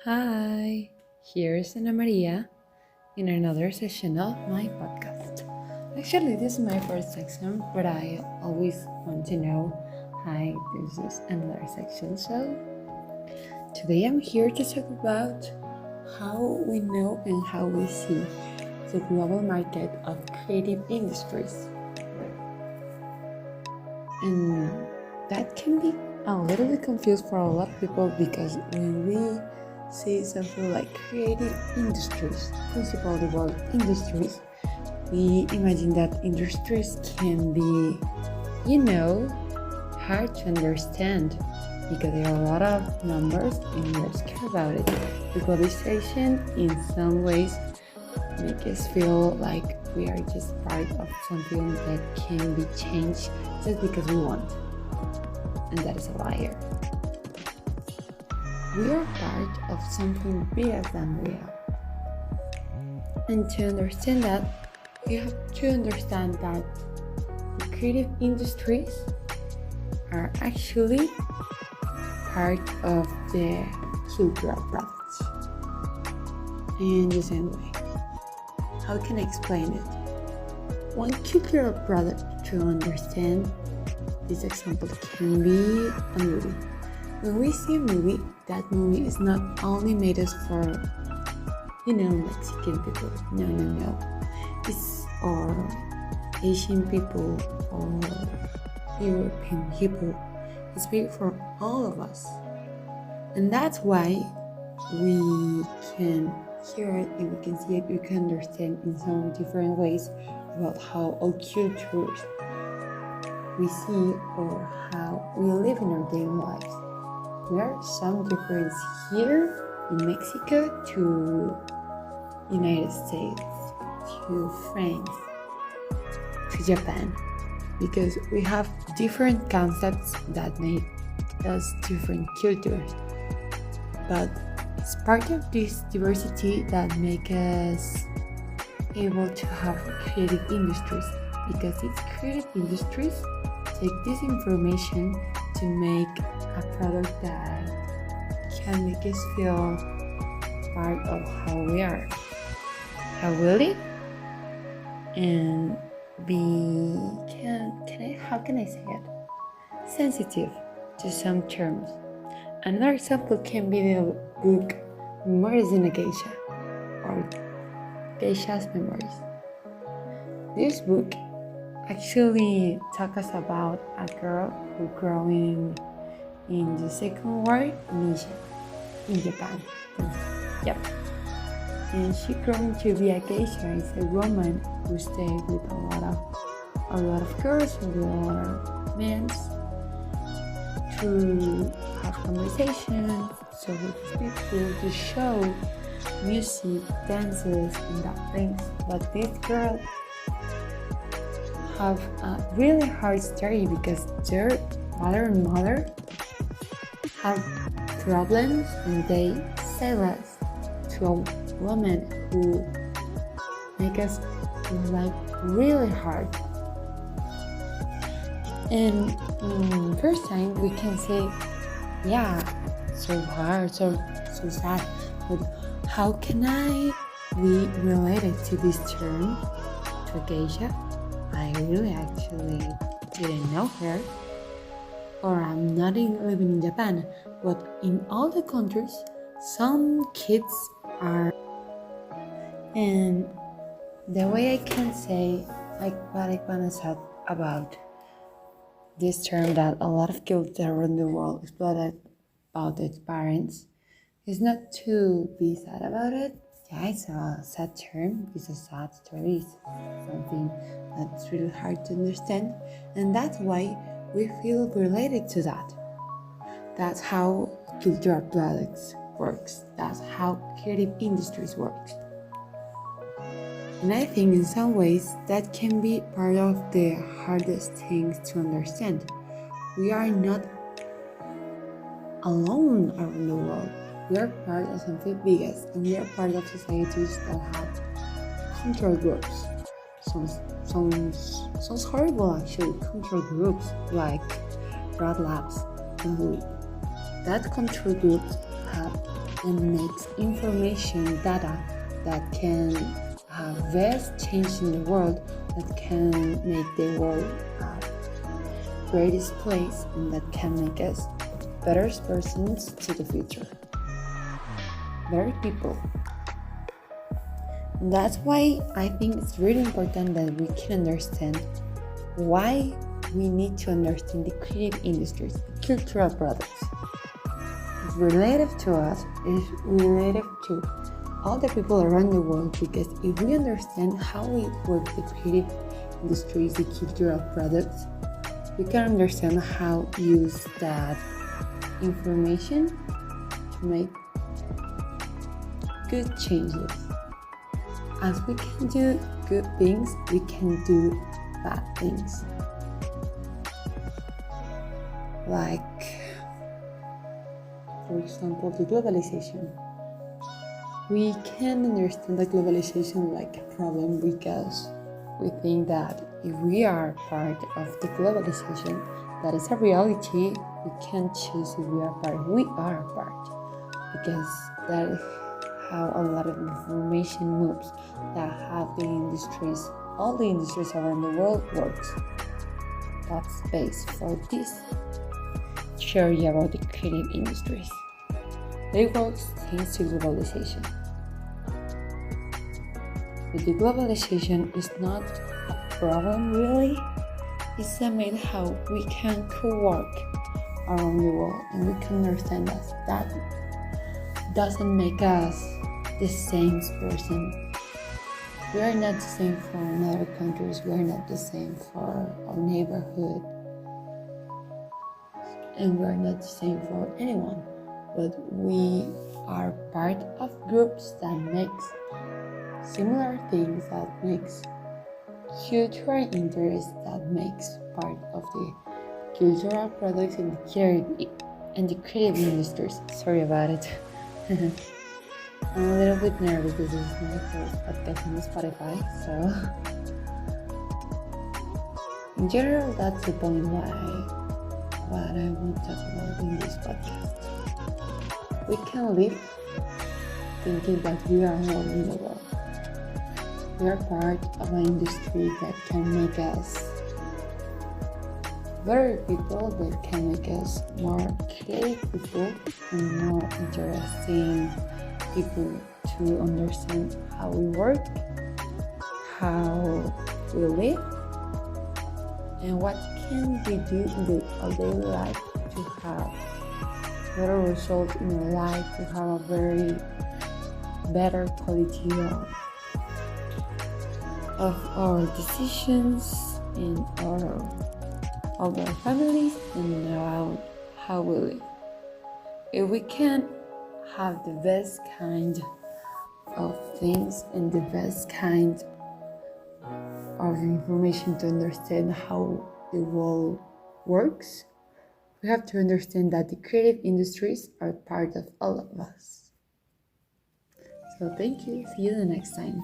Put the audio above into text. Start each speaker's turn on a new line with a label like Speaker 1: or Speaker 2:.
Speaker 1: Hi, here's Ana Maria in another session of my podcast. Actually, this is my first section, but I always want to know, hi, this is another section. So, today I'm here to talk about how we know and how we see the global market of creative industries. And that can be a little bit confused for a lot of people because when we say something like creative industries, principally the word industries, we imagine that industries can be, hard to understand because there are a lot of numbers and we're scared about it. The globalization in some ways make us feel like we are just part of something that can be changed just because we want. And that is a liar. We are part of something bigger than we are. And to understand that, we have to understand that the creative industries are actually part of the cultural products. In the same way. How can I explain it? One cultural product to understand this example can be a movie. When we see a movie, that movie is not only made us for, Mexican people. No. It's or Asian people or European people. It's made for all of us. And that's why we can hear it and we can see it, we can understand in some different ways about how our cultures we see or how we live in our daily lives. There are some difference here in Mexico to United States, to France, to Japan, because we have different concepts that make us different cultures. But it's part of this diversity that make us able to have creative industries, because these creative industries take this information to make a product that can make us feel part of how we are, how we live, and be how can I say it? Sensitive to some terms. Another example can be the book Memories in a Geisha or Geisha's Memories. This book actually talks about a girl who grew in the Second War in Asia, in Japan. Yep. And she grew to be a geisha. It's a woman who stayed with a lot of girls and with a lot of men to have conversations, so with people, to show music, dances, and that things. But this girl have a really hard story because their father and mother have problems and they sell us to a woman who make us life really hard. And first time we can say, yeah, so hard, so sad, but how can I be related to this term, to geisha? I really actually didn't know her, or I'm not living in Japan, but in all the countries, some kids are. And the way I can say, like what Ipana said about this term that a lot of kids around the world exploited about its parents, is not to be sad about it. Yeah, it's a sad term, it's a sad story, it's something that's really hard to understand, and that's why we feel related to that. That's how cultural products works, that's how creative industries works. And I think in some ways that can be part of the hardest things to understand. We are not alone around the world. We are part of something bigger, and we are part of societies that have control groups. Sounds horrible actually, control groups like Red Labs and that control groups have and makes information data that can have vast change in the world, that can make the world a greatest place, and that can make us better persons to the future, better people. And that's why I think it's really important that we can understand why we need to understand the creative industries, the cultural products. It's related to us, it's related to all the people around the world, because if we understand how we work the creative industries, the cultural products, we can understand how to use that information to make good changes. As we can do good things, we can do bad things. Like, for example, the globalization. We can understand the globalization like a problem because we think that if we are part of the globalization, that is a reality. We can't choose if we are part. We are part, because that is how a lot of information moves, that how the industries, all the industries around the world works. That's base for this theory about the creative industries. They work thanks to globalization. But the globalization is not a problem really. It's a matter how we can co-work around the world, and we can understand that doesn't make us the same person. We are not the same from other countries. We are not the same for our neighborhood, and we are not the same for anyone. But we are part of groups that makes similar things, that makes cultural interest, that makes part of the cultural products and the creative industries. Sorry about it. I'm a little bit nervous because this is my first podcast on Spotify, so in general that's the point what I want to talk about in this podcast. We can live thinking that we are alone in the world. We are part of an industry that can make us better people, that can make us more creative people and more interesting people to understand how we work, how we live, and what can we do in our daily life to have better results in our life, to have a very better quality of our decisions in of our families and around how we live. If we can have the best kind of things and the best kind of information to understand how the world works, we have to understand that the creative industries are part of all of us. So thank you. See you the next time.